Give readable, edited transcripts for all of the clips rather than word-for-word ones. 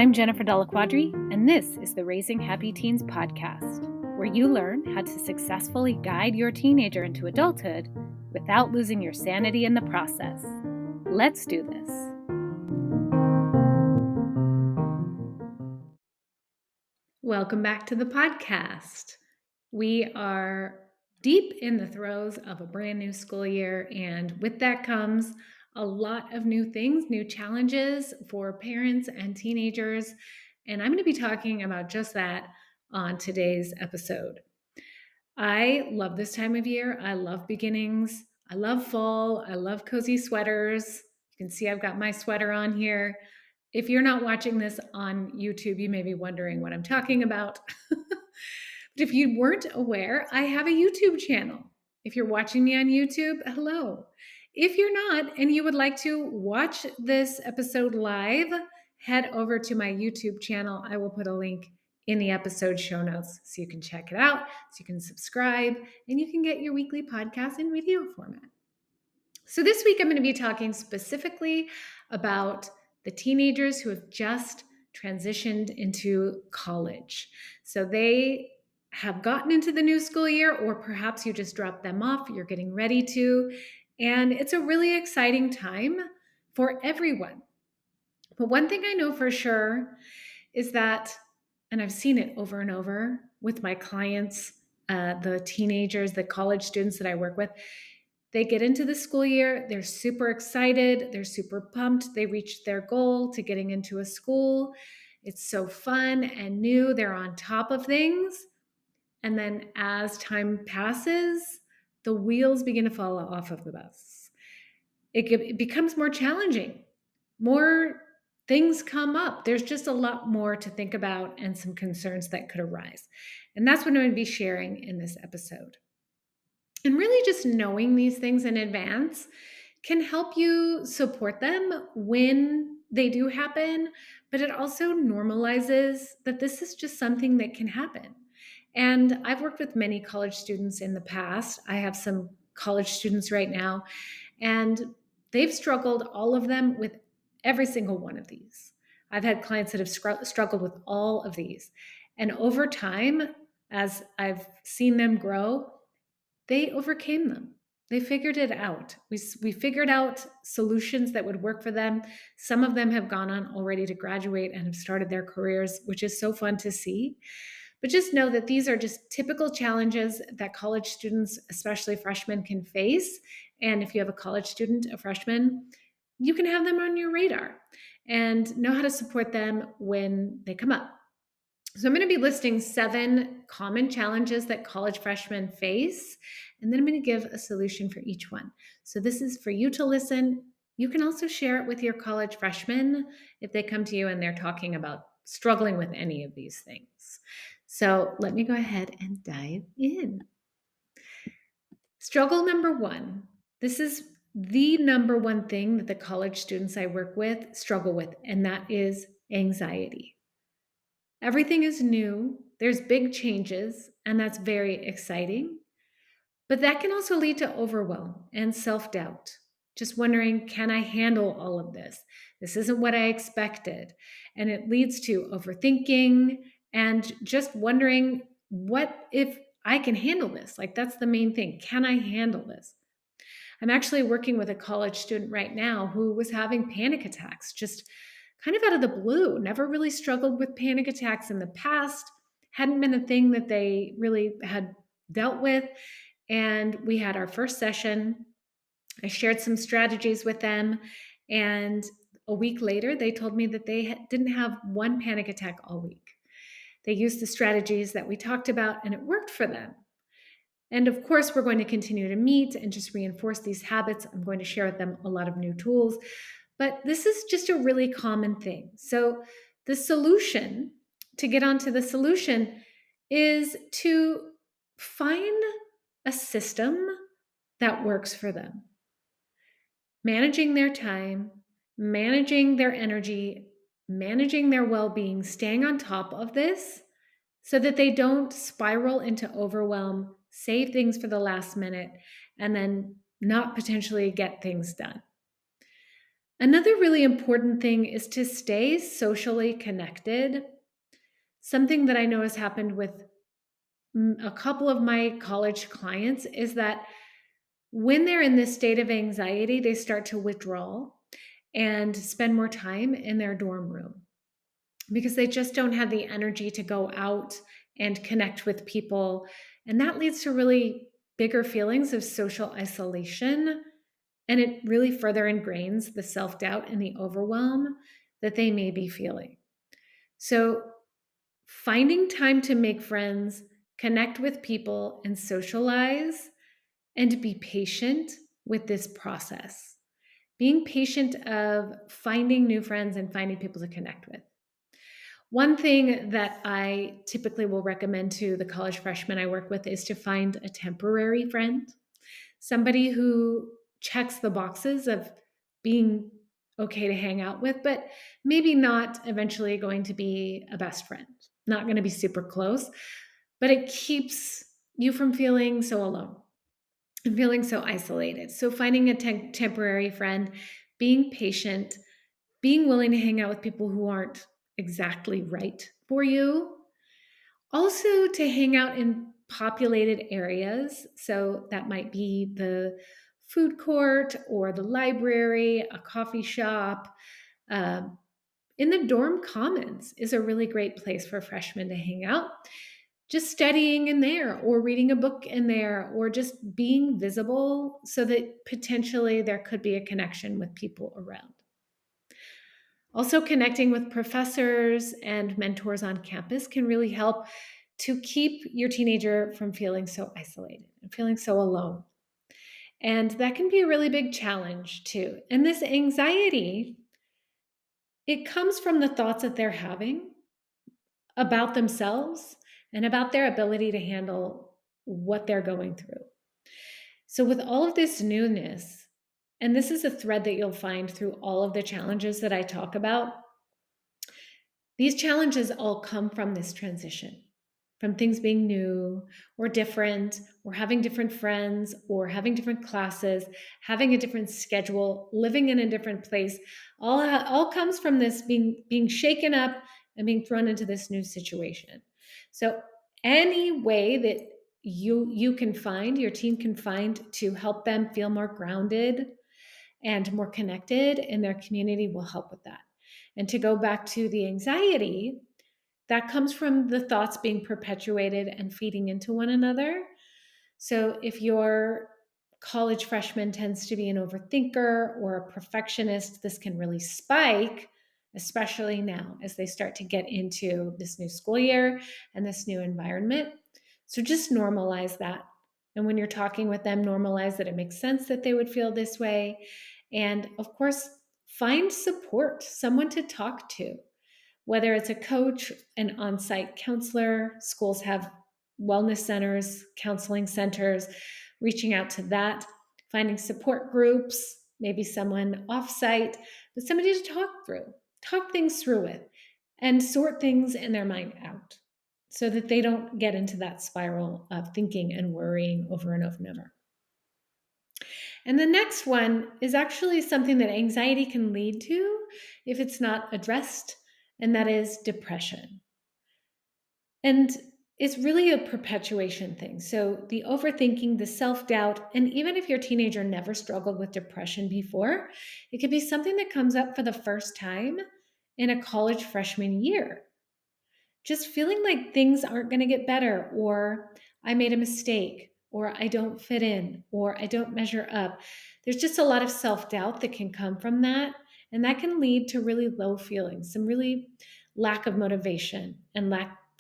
I'm Jennifer Della Quadri, and this is the Raising Happy Teens podcast, where you learn how to successfully guide your teenager into adulthood without losing your sanity in the process. Let's do this. Welcome back to the podcast. We are deep in the throes of a brand new school year, and with that comes a lot of new things, new challenges for parents and teenagers. And I'm going to be talking about just that on today's episode. I love this time of year. I love beginnings. I love fall. I love cozy sweaters. You can see I've got my sweater on here. If you're not watching this on YouTube, you may be wondering what I'm talking about. But if you weren't aware, I have a YouTube channel. If you're watching me on YouTube, hello. If you're not and you would like to watch this episode live, head over to my YouTube channel. I will put a link in the episode show notes so you can check it out, so you can subscribe, and you can get your weekly podcast in video format. So this week I'm going to be talking specifically about the teenagers who have just transitioned into college. So they have gotten into the new school year, or perhaps you just dropped them off, you're getting ready to, and it's a really exciting time for everyone. But one thing I know for sure is that, and I've seen it over and over with my clients, the teenagers, the college students that I work with, they get into the school year, they're super excited, they're super pumped, they reached their goal to getting into a school. It's so fun and new, they're on top of things. And then as time passes, the wheels begin to fall off of the bus. It becomes more challenging. More things come up. There's just a lot more to think about and some concerns that could arise. And that's what I'm going to be sharing in this episode. And really just knowing these things in advance can help you support them when they do happen, but it also normalizes that this is just something that can happen. And I've worked with many college students in the past. I have some college students right now, and they've struggled, all of them, with every single one of these. I've had clients that have struggled with all of these. And over time, as I've seen them grow, they overcame them. They figured it out. We figured out solutions that would work for them. Some of them have gone on already to graduate and have started their careers, which is so fun to see. But just know that these are just typical challenges that college students, especially freshmen, can face. And if you have a college student, a freshman, you can have them on your radar and know how to support them when they come up. So I'm going to be listing 7 common challenges that college freshmen face, and then I'm going to give a solution for each one. So this is for you to listen. You can also share it with your college freshmen if they come to you and they're talking about struggling with any of these things. So let me go ahead and dive in. Struggle number 1. This is the number one thing that the college students I work with struggle with, and that is anxiety. Everything is new, there's big changes, and that's very exciting. But that can also lead to overwhelm and self-doubt. Just wondering, can I handle all of this? This isn't what I expected. And it leads to overthinking and just wondering, what if I can handle this? Like, that's the main thing. Can I handle this? I'm actually working with a college student right now who was having panic attacks, just kind of out of the blue, never really struggled with panic attacks in the past, hadn't been a thing that they really had dealt with. And we had our first session. I shared some strategies with them. And a week later, they told me that they didn't have one panic attack all week. They used the strategies that we talked about, and it worked for them. And of course, we're going to continue to meet and just reinforce these habits. I'm going to share with them a lot of new tools. But this is just a really common thing. So the solution, to get onto the solution, is to find a system that works for them. Managing their time, managing their energy, managing their well-being, staying on top of this so that they don't spiral into overwhelm, save things for the last minute, and then not potentially get things done. Another really important thing is to stay socially connected. Something that I know has happened with a couple of my college clients is that when they're in this state of anxiety, they start to withdraw and spend more time in their dorm room because they just don't have the energy to go out and connect with people. And that leads to really bigger feelings of social isolation. And it really further ingrains the self doubt and the overwhelm that they may be feeling. So, finding time to make friends, connect with people, and socialize, and be patient with this process. Being patient of finding new friends and finding people to connect with. One thing that I typically will recommend to the college freshmen I work with is to find a temporary friend, somebody who checks the boxes of being okay to hang out with, but maybe not eventually going to be a best friend, not going to be super close, but it keeps you from feeling so alone and feeling so isolated. So finding a temporary friend, being patient, being willing to hang out with people who aren't exactly right for you. Also, to hang out in populated areas. So that might be the food court or the library, a coffee shop. Um, in the dorm commons is a really great place for freshmen to hang out. Just studying in there or reading a book in there or just being visible so that potentially there could be a connection with people around. Also, connecting with professors and mentors on campus can really help to keep your teenager from feeling so isolated and feeling so alone. And that can be a really big challenge too. And this anxiety, it comes from the thoughts that they're having about themselves and about their ability to handle what they're going through. So, with all of this newness, and this is a thread that you'll find through all of the challenges that I talk about, these challenges all come from this transition, from things being new or different, or having different friends, or having different classes, having a different schedule, living in a different place. All comes from this being shaken up and being thrown into this new situation. So any way that you can find, your team can find to help them feel more grounded and more connected in their community will help with that. And to go back to the anxiety, that comes from the thoughts being perpetuated and feeding into one another. So if your college freshman tends to be an overthinker or a perfectionist, this can really spike, especially now as they start to get into this new school year and this new environment. So just normalize that. And when you're talking with them, normalize that it makes sense that they would feel this way. And of course, find support, someone to talk to, whether it's a coach, an on site counselor. Schools have wellness centers, counseling centers, reaching out to that, finding support groups, maybe someone offsite, but somebody to talk things through with, and sort things in their mind out so that they don't get into that spiral of thinking and worrying over and over and over. And the next one is actually something that anxiety can lead to if it's not addressed, and that is depression. And it's really a perpetuation thing. So the overthinking, the self doubt, and even if your teenager never struggled with depression before, it could be something that comes up for the first time in a college freshman year. Just feeling like things aren't going to get better, or I made a mistake, or I don't fit in, or I don't measure up. There's just a lot of self doubt that can come from that. And that can lead to really low feelings, some really lack of motivation and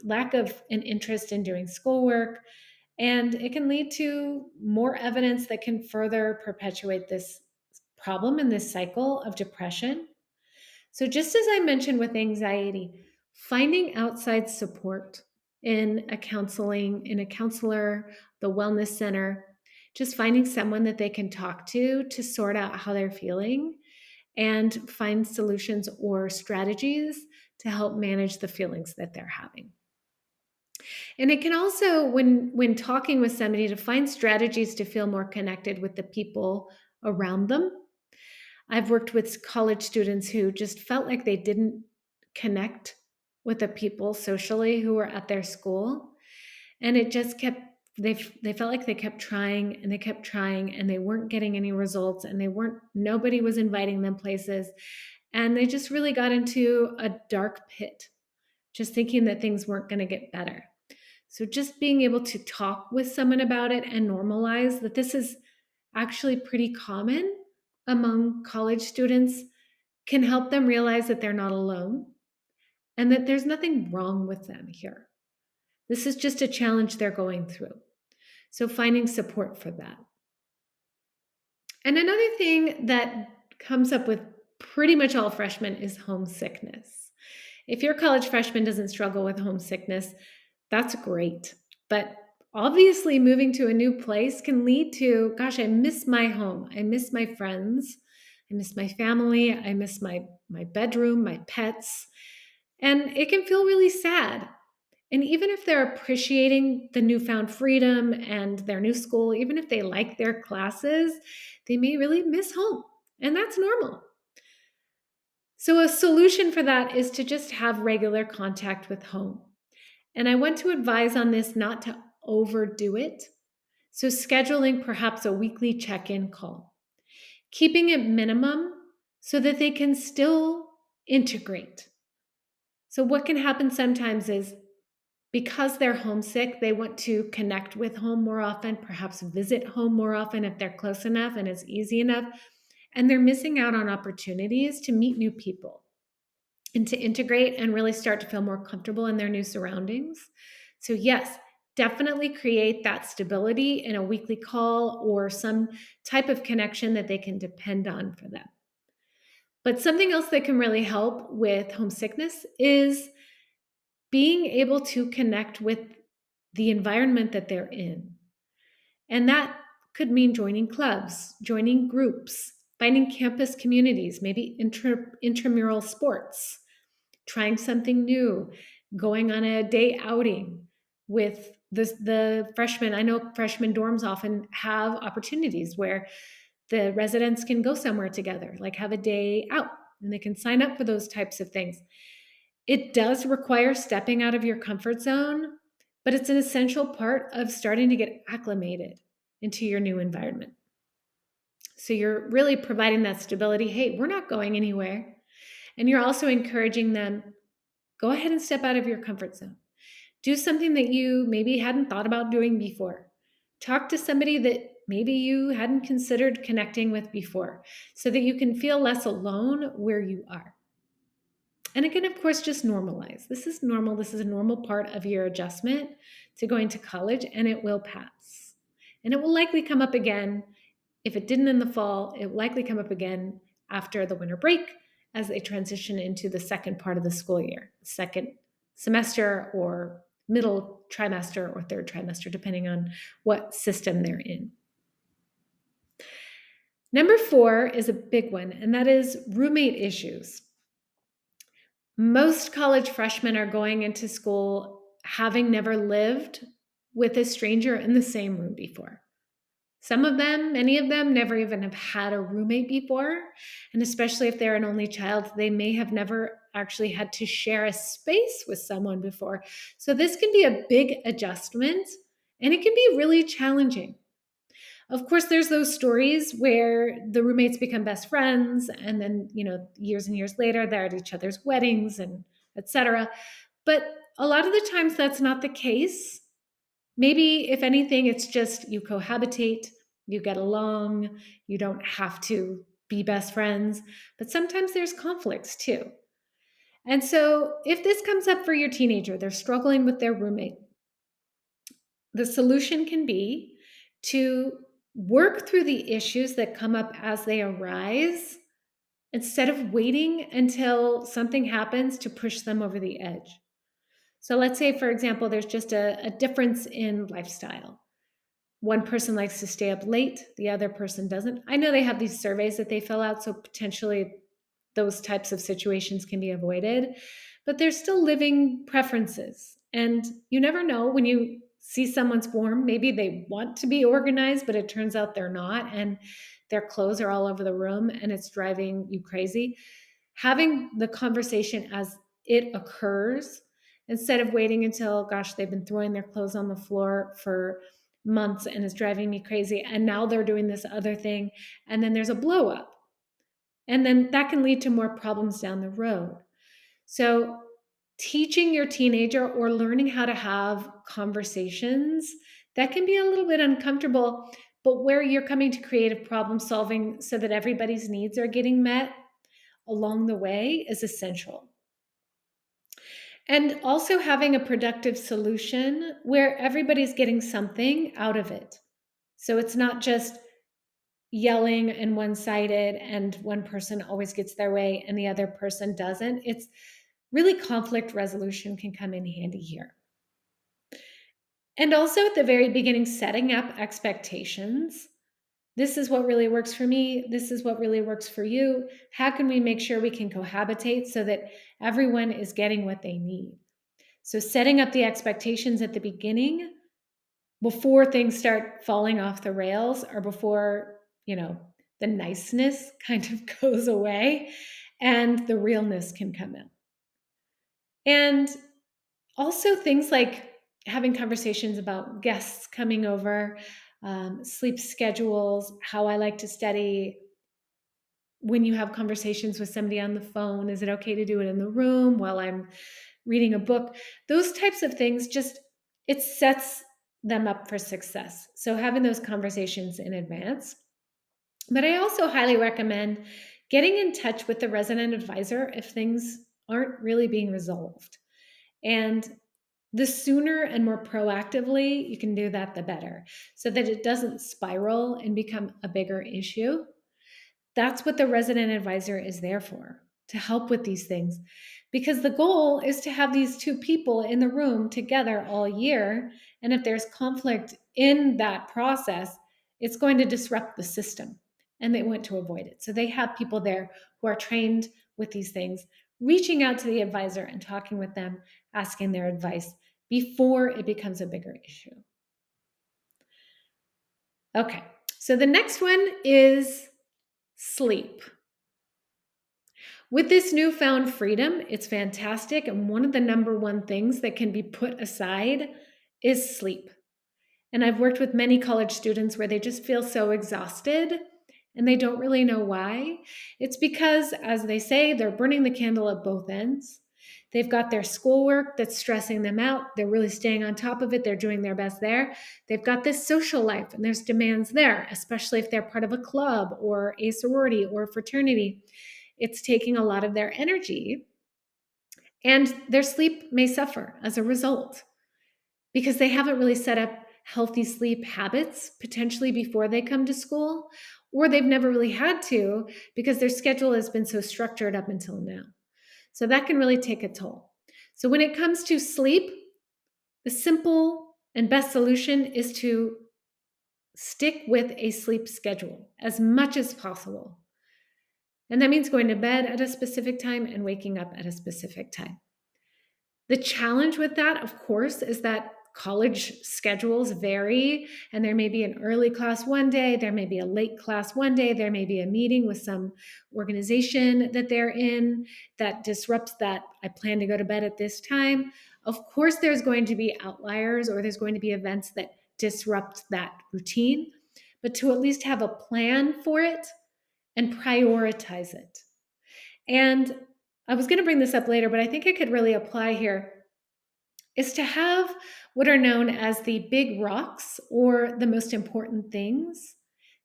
lack of an interest in doing schoolwork. And it can lead to more evidence that can further perpetuate this problem and this cycle of depression. So, just as I mentioned with anxiety, finding outside support in a counselor, the wellness center, just finding someone that they can talk to sort out how they're feeling and find solutions or strategies to help manage the feelings that they're having. And it can also, when talking with somebody, to find strategies to feel more connected with the people around them. I've worked with college students who just felt like they didn't connect with the people socially who were at their school. And it just kept, they felt like they kept trying and they kept trying and they weren't getting any results and nobody was inviting them places. And they just really got into a dark pit, just thinking that things weren't going to get better. So just being able to talk with someone about it and normalize that this is actually pretty common among college students can help them realize that they're not alone and that there's nothing wrong with them here. This is just a challenge they're going through. So finding support for that. And another thing that comes up with pretty much all freshmen is homesickness. If your college freshman doesn't struggle with homesickness, that's great. But obviously, moving to a new place can lead to, gosh, I miss my home. I miss my friends. I miss my family. I miss my bedroom, my pets. And it can feel really sad. And even if they're appreciating the newfound freedom and their new school, even if they like their classes, they may really miss home. And that's normal. So a solution for that is to just have regular contact with home. And I want to advise on this not to overdo it. So scheduling perhaps a weekly check-in call, keeping it minimum so that they can still integrate. So what can happen sometimes is because they're homesick, they want to connect with home more often, perhaps visit home more often if they're close enough and it's easy enough. And they're missing out on opportunities to meet new people and to integrate and really start to feel more comfortable in their new surroundings. So yes, definitely create that stability in a weekly call or some type of connection that they can depend on for them. But something else that can really help with homesickness is being able to connect with the environment that they're in. And that could mean joining clubs, joining groups, finding campus communities, maybe intramural sports, trying something new, going on a day outing with the freshmen. I know freshman dorms often have opportunities where the residents can go somewhere together, like have a day out, and they can sign up for those types of things. It does require stepping out of your comfort zone, but it's an essential part of starting to get acclimated into your new environment. So you're really providing that stability. Hey, we're not going anywhere. And you're also encouraging them, go ahead and step out of your comfort zone. Do something that you maybe hadn't thought about doing before. Talk to somebody that maybe you hadn't considered connecting with before so that you can feel less alone where you are. And again, of course, just normalize. This is normal. This is a normal part of your adjustment to going to college, and it will pass. And it will likely come up again. If it didn't in the fall, it will likely come up again after the winter break as they transition into the second part of the school year, second semester or middle trimester or third trimester, depending on what system they're in. Number 4 is a big one, and that is roommate issues. Most college freshmen are going into school having never lived with a stranger in the same room before. Some of them, many of them, never even have had a roommate before. And especially if they're an only child, they may have never actually had to share a space with someone before. So this can be a big adjustment, and it can be really challenging. Of course, there's those stories where the roommates become best friends, and then, years and years later, they're at each other's weddings and etc. But a lot of the times that's not the case. Maybe, if anything, it's just you cohabitate, you get along, you don't have to be best friends, but sometimes there's conflicts too. And so if this comes up for your teenager, they're struggling with their roommate, the solution can be to work through the issues that come up as they arise instead of waiting until something happens to push them over the edge. So let's say, for example, there's just a difference in lifestyle. One person likes to stay up late, the other person doesn't. I know they have these surveys that they fill out, so potentially those types of situations can be avoided, but there's still living preferences. And you never know when you see someone's form. Maybe they want to be organized, but it turns out they're not, and their clothes are all over the room and it's driving you crazy. Having the conversation as it occurs instead of waiting until, gosh, they've been throwing their clothes on the floor for months and it's driving me crazy. And now they're doing this other thing. And then there's a blow up. And then that can lead to more problems down the road. So, teaching your teenager or learning how to have conversations that can be a little bit uncomfortable, but where you're coming to creative problem solving so that everybody's needs are getting met along the way is essential. And also having a productive solution where everybody's getting something out of it. So it's not just yelling and one-sided and one person always gets their way and the other person doesn't. It's really conflict resolution can come in handy here. And also at the very beginning, setting up expectations. This is what really works for me. This is what really works for you. How can we make sure we can cohabitate so that everyone is getting what they need? So setting up the expectations at the beginning before things start falling off the rails or before, the niceness kind of goes away and the realness can come in. And also things like having conversations about guests coming over, sleep schedules, how I like to study. When you have conversations with somebody on the phone, is it okay to do it in the room while I'm reading a book? Those types of things, it sets them up for success. So having those conversations in advance. But I also highly recommend getting in touch with the resident advisor if things aren't really being resolved. And the sooner and more proactively you can do that, the better, so that it doesn't spiral and become a bigger issue. That's what the resident advisor is there for, to help with these things. Because the goal is to have these two people in the room together all year. And if there's conflict in that process, it's going to disrupt the system. And they want to avoid it. So they have people there who are trained with these things, reaching out to the advisor and talking with them, asking their advice before it becomes a bigger issue. Okay, so the next one is sleep. With this newfound freedom, it's fantastic. And one of the number one things that can be put aside is sleep. And I've worked with many college students where they just feel so exhausted and they don't really know why. It's because, as they say, they're burning the candle at both ends. They've got their schoolwork that's stressing them out. They're really staying on top of it. They're doing their best there. They've got this social life and there's demands there, especially if they're part of a club or a sorority or a fraternity. It's taking a lot of their energy, and their sleep may suffer as a result because they haven't really set up healthy sleep habits potentially before they come to school, or they've never really had to because their schedule has been so structured up until now. So that can really take a toll. So when it comes to sleep, the simple and best solution is to stick with a sleep schedule as much as possible. And that means going to bed at a specific time and waking up at a specific time. The challenge with that, of course, is that college schedules vary, and there may be an early class one day, there may be a late class one day, there may be a meeting with some organization that they're in that disrupts that. I plan to go to bed at this time. Of course, there's going to be outliers or there's going to be events that disrupt that routine, but to at least have a plan for it and prioritize it. And I was going to bring this up later, but I think it could really apply here, is to have what are known as the big rocks or the most important things.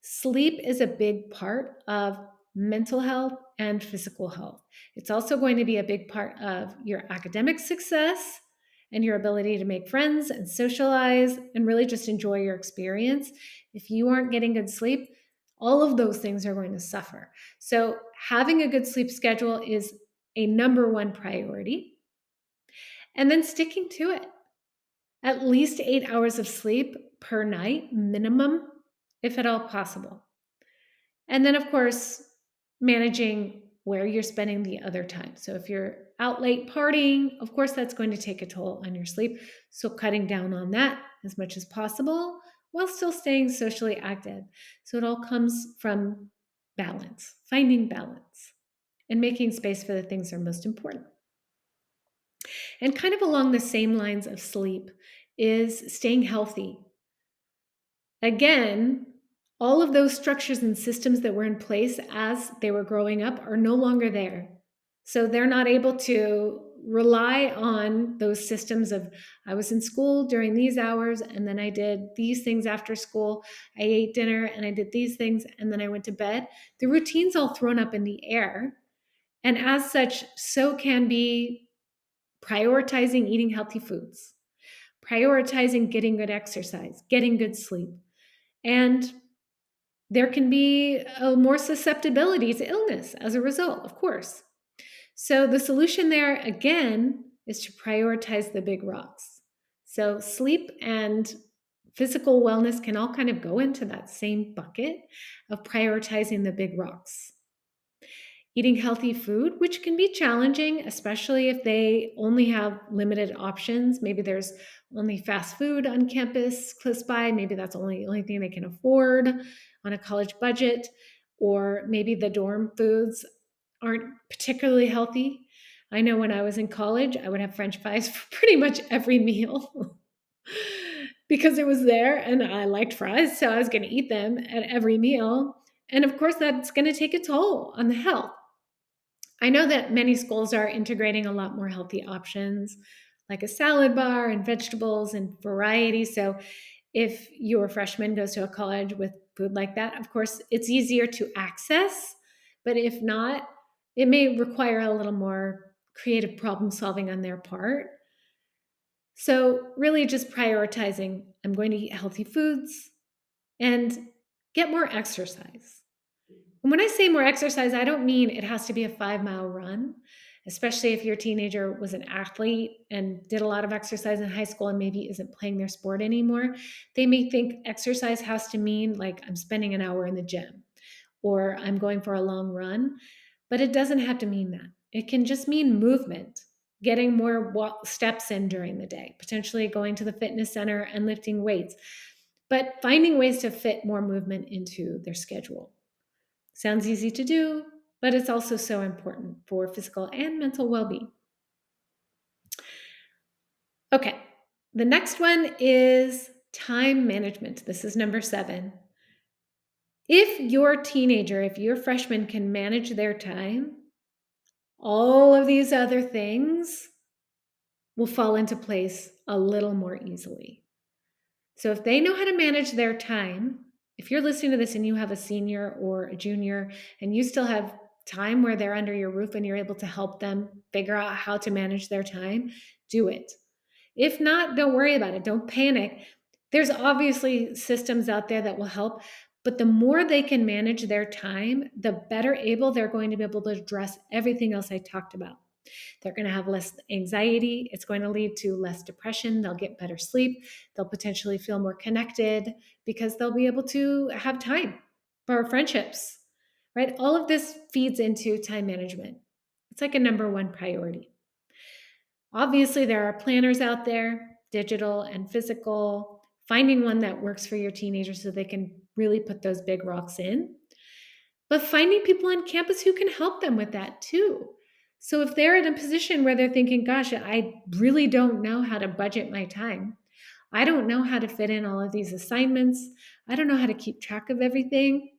Sleep is a big part of mental health and physical health. It's also going to be a big part of your academic success and your ability to make friends and socialize and really just enjoy your experience. If you aren't getting good sleep, all of those things are going to suffer. So having a good sleep schedule is a number one priority. And then sticking to it. At least 8 hours of sleep per night, minimum, if at all possible. And then, of course, managing where you're spending the other time. So if you're out late partying, of course, that's going to take a toll on your sleep. So cutting down on that as much as possible while still staying socially active. So it all comes from balance, finding balance, and making space for the things that are most important. And kind of along the same lines of sleep is staying healthy. Again, all of those structures and systems that were in place as they were growing up are no longer there. So they're not able to rely on those systems of, I was in school during these hours and then I did these things after school. I ate dinner and I did these things and then I went to bed. The routine's all thrown up in the air. And as such, so can be prioritizing eating healthy foods, prioritizing getting good exercise, getting good sleep. And there can be a more susceptibility to illness as a result, of course. So the solution there, again, is to prioritize the big rocks. So sleep and physical wellness can all kind of go into that same bucket of prioritizing the big rocks. Eating healthy food, which can be challenging, especially if they only have limited options. Maybe there's only fast food on campus close by. Maybe that's the only thing they can afford on a college budget. Or maybe the dorm foods aren't particularly healthy. I know when I was in college, I would have French fries for pretty much every meal because it was there and I liked fries. So I was going to eat them at every meal. And of course, that's going to take a toll on the health. I know that many schools are integrating a lot more healthy options like a salad bar and vegetables and variety. So if your freshman goes to a college with food like that, of course, it's easier to access. But if not, it may require a little more creative problem solving on their part. So really just prioritizing, I'm going to eat healthy foods and get more exercise. And when I say more exercise, I don't mean it has to be a 5-mile run, especially if your teenager was an athlete and did a lot of exercise in high school and maybe isn't playing their sport anymore. They may think exercise has to mean like I'm spending an hour in the gym or I'm going for a long run, but it doesn't have to mean that. It can just mean movement, getting more steps in during the day, potentially going to the fitness center and lifting weights, but finding ways to fit more movement into their schedule. Sounds easy to do, but it's also so important for physical and mental well-being. Okay, the next one is time management. This is number 7. If your teenager, if your freshman can manage their time, all of these other things will fall into place a little more easily. So if they know how to manage their time, if you're listening to this and you have a senior or a junior and you still have time where they're under your roof and you're able to help them figure out how to manage their time, do it. If not, don't worry about it. Don't panic. There's obviously systems out there that will help, but the more they can manage their time, the better able they're going to be able to address everything else I talked about. They're going to have less anxiety. It's going to lead to less depression. They'll get better sleep. They'll potentially feel more connected because they'll be able to have time for friendships, right? All of this feeds into time management. It's like a number 1 priority. Obviously, there are planners out there, digital and physical, finding one that works for your teenager so they can really put those big rocks in. But finding people on campus who can help them with that too. So if they're in a position where they're thinking, gosh, I really don't know how to budget my time. I don't know how to fit in all of these assignments. I don't know how to keep track of everything.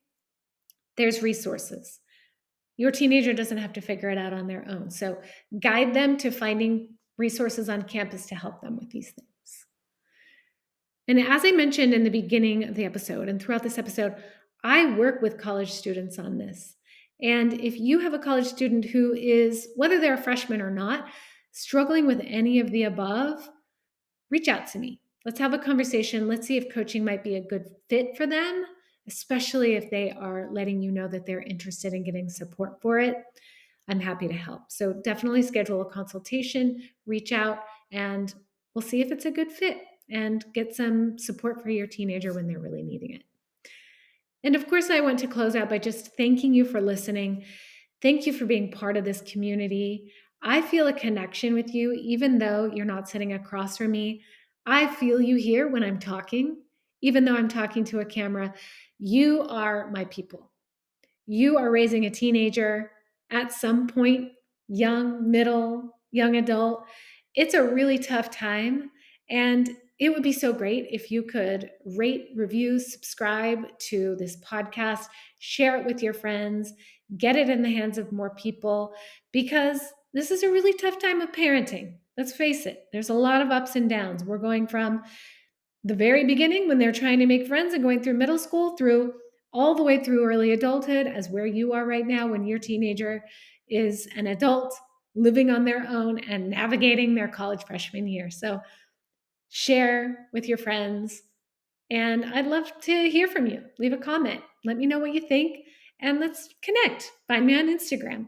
There's resources. Your teenager doesn't have to figure it out on their own. So guide them to finding resources on campus to help them with these things. And as I mentioned in the beginning of the episode and throughout this episode, I work with college students on this. And if you have a college student who is, whether they're a freshman or not, struggling with any of the above, reach out to me. Let's have a conversation. Let's see if coaching might be a good fit for them, especially if they are letting you know that they're interested in getting support for it. I'm happy to help. So definitely schedule a consultation, reach out, and we'll see if it's a good fit and get some support for your teenager when they're really needing it. And of course, I want to close out by just thanking you for listening. Thank you for being part of this community. I feel a connection with you, even though you're not sitting across from me. I feel you here when I'm talking, even though I'm talking to a camera. You are my people. You are raising a teenager at some point, young, middle, young adult. It's a really tough time. And it would be so great if you could rate, review, subscribe to this podcast, share it with your friends, get it in the hands of more people, because this is a really tough time of parenting. Let's face it, there's a lot of ups and downs. We're going from the very beginning when they're trying to make friends and going through middle school through all the way through early adulthood, as where you are right now when your teenager is an adult living on their own and navigating their college freshman year. So share with your friends, and I'd love to hear from you. Leave a comment. Let me know what you think, and let's connect. Find me on Instagram.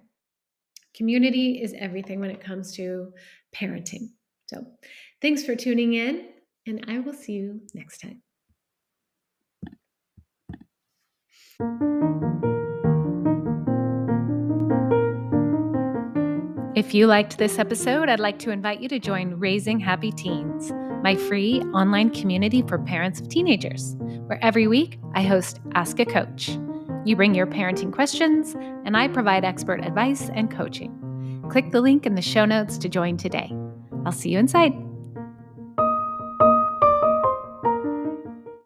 Community is everything when it comes to parenting. So thanks for tuning in, and I will see you next time. If you liked this episode, I'd like to invite you to join Raising Happy Teens, my free online community for parents of teenagers, where every week I host Ask a Coach. You bring your parenting questions, and I provide expert advice and coaching. Click the link in the show notes to join today. I'll see you inside.